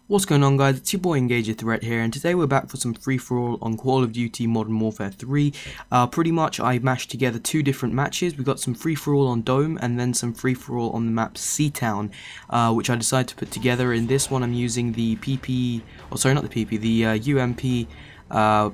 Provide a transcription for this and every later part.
What's going on, guys? It's your boy Engager Threat here, and today we're back for some free-for-all on Call of Duty Modern Warfare 3. Pretty much I mashed together two different matches. We got some free-for-all on Dome and then some free-for-all on the map Seatown, which I decided to put together. In this one I'm using the PP, the UMP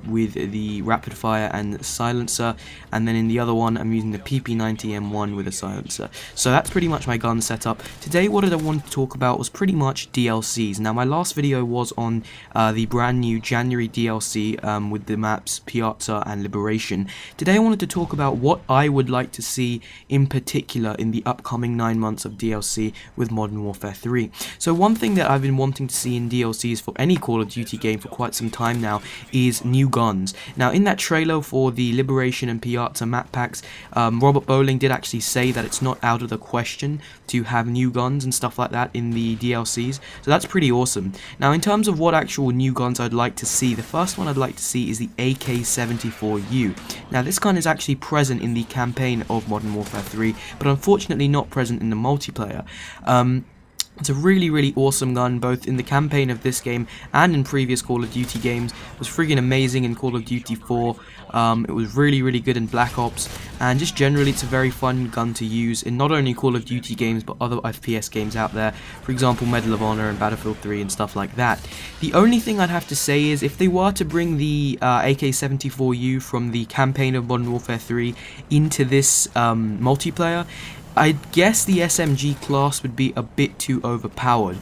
with the rapid fire and silencer, and then in the other one I'm using the PP90M1 with a silencer. So that's pretty much my gun setup. Today what I wanted to talk about was pretty much DLCs. Now my last video was on the brand new January DLC with the maps Piazza and Liberation. Today I wanted to talk about what I would like to see in particular in the upcoming 9 months of DLC with Modern Warfare 3. So one thing that I've been wanting to see in DLCs for any Call of Duty game for quite some time now is new guns. Now in that trailer for the Liberation and Piazza map packs, Robert Bowling did actually say that it's not out of the question to have new guns and stuff like that in the DLCs, so that's pretty awesome. Now in terms of what actual new guns I'd like to see, the first one I'd like to see is the AK-74U. Now this gun is actually present in the campaign of Modern Warfare 3, but unfortunately not present in the multiplayer. It's a really awesome gun, both in the campaign of this game and in previous Call of Duty games. It was friggin' amazing in Call of Duty 4, it was really good in Black Ops, and just generally it's a very fun gun to use in not only Call of Duty games but other FPS games out there, for example Medal of Honor and Battlefield 3 and stuff like that. The only thing I'd have to say is if they were to bring the AK-74U from the campaign of Modern Warfare 3 into this multiplayer, I guess the SMG class would be a bit too overpowered,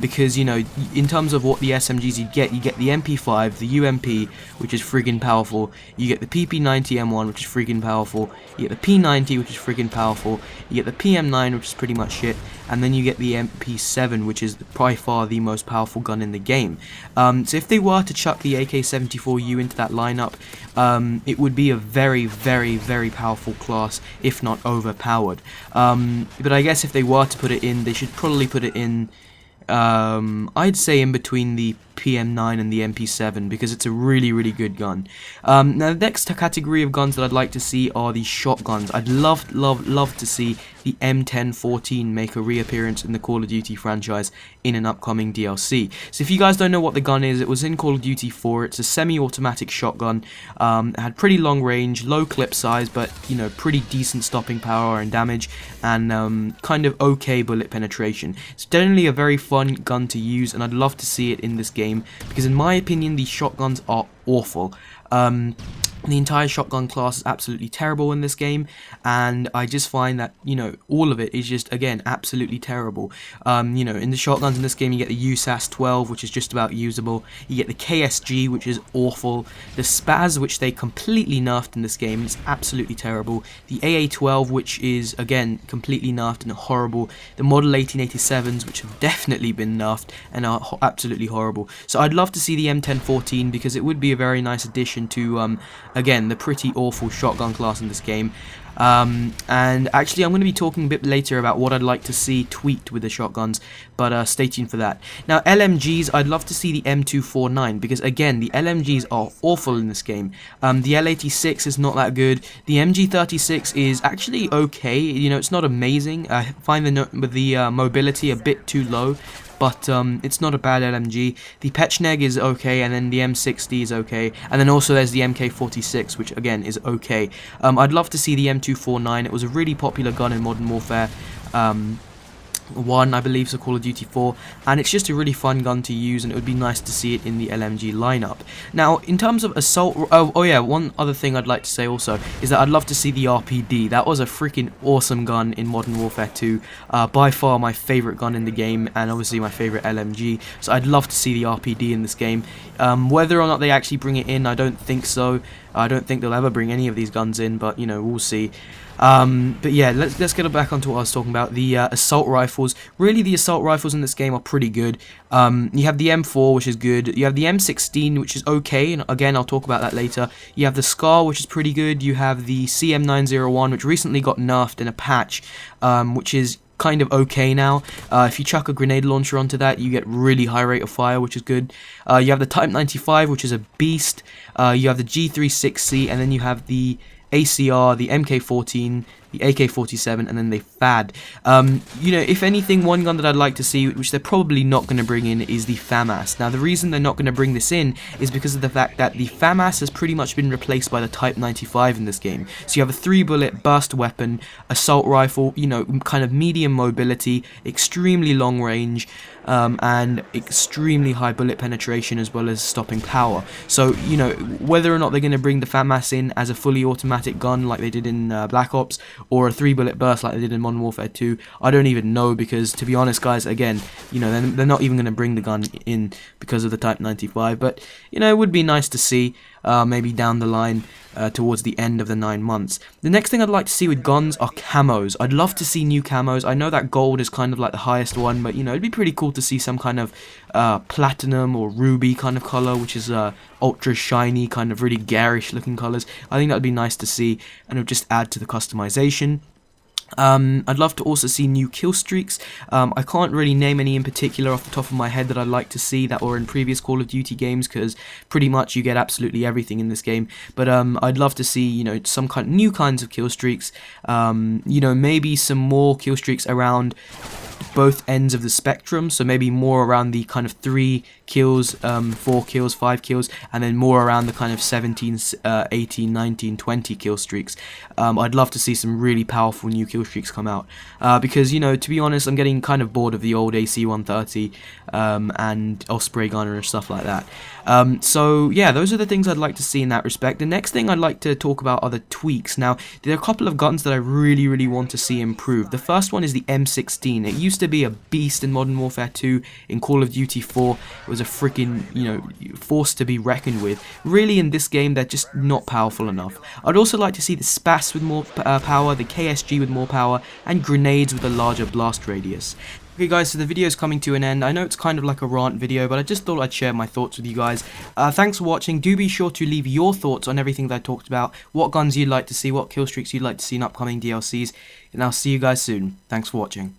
because, you know, in terms of what the SMGs you get the MP5, the UMP, which is friggin' powerful, you get the PP90M1, which is friggin' powerful, you get the P90, which is friggin' powerful, you get the PM9, which is pretty much shit, and then you get the MP7, which is by far the most powerful gun in the game. So if they were to chuck the AK-74U into that lineup, it would be a very powerful class, if not overpowered. But I guess if they were to put it in, they should probably put it in, I'd say in between the PM9 and the MP7, because it's a really good gun. Now the next category of guns that I'd like to see are the shotguns. I'd love to see the M1014 make a reappearance in the Call of Duty franchise in an upcoming DLC. So if you guys don't know what the gun is, it was in Call of Duty 4. It's a semi-automatic shotgun. It had pretty long range, low clip size, but you know, pretty decent stopping power and damage, and kind of okay bullet penetration. It's generally a very fun gun to use, and I'd love to see it in this game, because in my opinion these shotguns are awful. The entire shotgun class is absolutely terrible in this game, and I just find that, you know, all of it is just, again, absolutely terrible. You know, in the shotguns in this game you get the USAS 12, which is just about usable, you get the KSG, which is awful, the Spaz, which they completely nerfed in this game, it's absolutely terrible, the AA-12, which is, again, completely nerfed and horrible, the Model 1887s, which have definitely been nerfed and are absolutely horrible. So I'd love to see the M1014, because it would be a very nice addition to, again, the pretty awful shotgun class in this game. And actually I'm going to be talking a bit later about what I'd like to see tweaked with the shotguns, but stay tuned for that. Now LMGs, I'd love to see the M249, because again the LMGs are awful in this game. The L86 is not that good, the MG36 is actually okay, you know, it's not amazing. I find the mobility a bit too low, but it's not a bad LMG. The Pechneg is okay, and then the M60 is okay, and then also there's the MK46, which again is okay. I'd love to see the M249. It was a really popular gun in Modern Warfare 1, I believe, so Call of Duty 4, and it's just a really fun gun to use, and it would be nice to see it in the LMG lineup. Now in terms of assault, oh yeah, one other thing I'd like to say also is that I'd love to see the RPD. That was a freaking awesome gun in Modern Warfare 2, by far my favourite gun in the game, and obviously my favourite LMG, so I'd love to see the RPD in this game. Whether or not they actually bring it in, I don't think so. I don't think they'll ever bring any of these guns in, but you know, we'll see. But yeah, let's get back onto what I was talking about. The assault rifles. Really, the assault rifles in this game are pretty good. You have the M4, which is good. You have the M16, which is okay, and again, I'll talk about that later. You have the SCAR, which is pretty good. You have the CM901, which recently got nerfed in a patch, which is kind of okay now. If you chuck a grenade launcher onto that, you get really high rate of fire, which is good. You have the Type 95, which is a beast. You have the G36C, and then you have the ACR, the MK14, the AK-47, and then the FAD. You know, if anything, one gun that I'd like to see, which they're probably not going to bring in, is the FAMAS. Now, the reason they're not going to bring this in is because of the fact that the FAMAS has pretty much been replaced by the Type 95 in this game. So you have a 3-bullet burst weapon, assault rifle, you know, kind of medium mobility, extremely long range, and extremely high bullet penetration, as well as stopping power. So, you know, whether or not they're going to bring the FAMAS in as a fully automatic gun like they did in Black Ops, or a 3-bullet burst like they did in Modern Warfare 2, I don't even know, because to be honest, guys, again, you know, they're not even going to bring the gun in because of the Type 95, but, you know, it would be nice to see maybe down the line towards the end of the 9 months. The next thing I'd like to see with guns are camos. I'd love to see new camos. I know that gold is kind of like the highest one, but, you know, it'd be pretty cool to see some kind of platinum or ruby kind of color, which is ultra shiny, kind of really garish looking colors. I think that would be nice to see, and it would just add to the customization. I'd love to also see new kill streaks. I can't really name any in particular off the top of my head that I'd like to see that were in previous Call of Duty games, because pretty much you get absolutely everything in this game. But I'd love to see, you know, some kind of new kinds of kill streaks. You know, maybe some more kill streaks around both ends of the spectrum, so maybe more around the kind of 3 kills, 4 kills, 5 kills, and then more around the kind of 17, 18, 19, 20 kill streaks. I'd love to see some really powerful new kill streaks come out, because, you know, to be honest, I'm getting kind of bored of the old AC-130 and Osprey gunner and stuff like that. So yeah, those are the things I'd like to see in that respect. The next thing I'd like to talk about are the tweaks. Now, there are a couple of guns that I really want to see improved. The first one is the M16. It used to be a beast in Modern Warfare 2. In Call of Duty 4, it was a freaking, you know, force to be reckoned with. Really, in this game, they're just not powerful enough. I'd also like to see the SPAS with more power, the KSG with more power, and grenades with a larger blast radius. Okay guys, so the video is coming to an end. I know it's kind of like a rant video, but I just thought I'd share my thoughts with you guys. Thanks for watching. Do be sure to leave your thoughts on everything that I talked about, what guns you'd like to see, what kill streaks you'd like to see in upcoming DLCs, and I'll see you guys soon. Thanks for watching.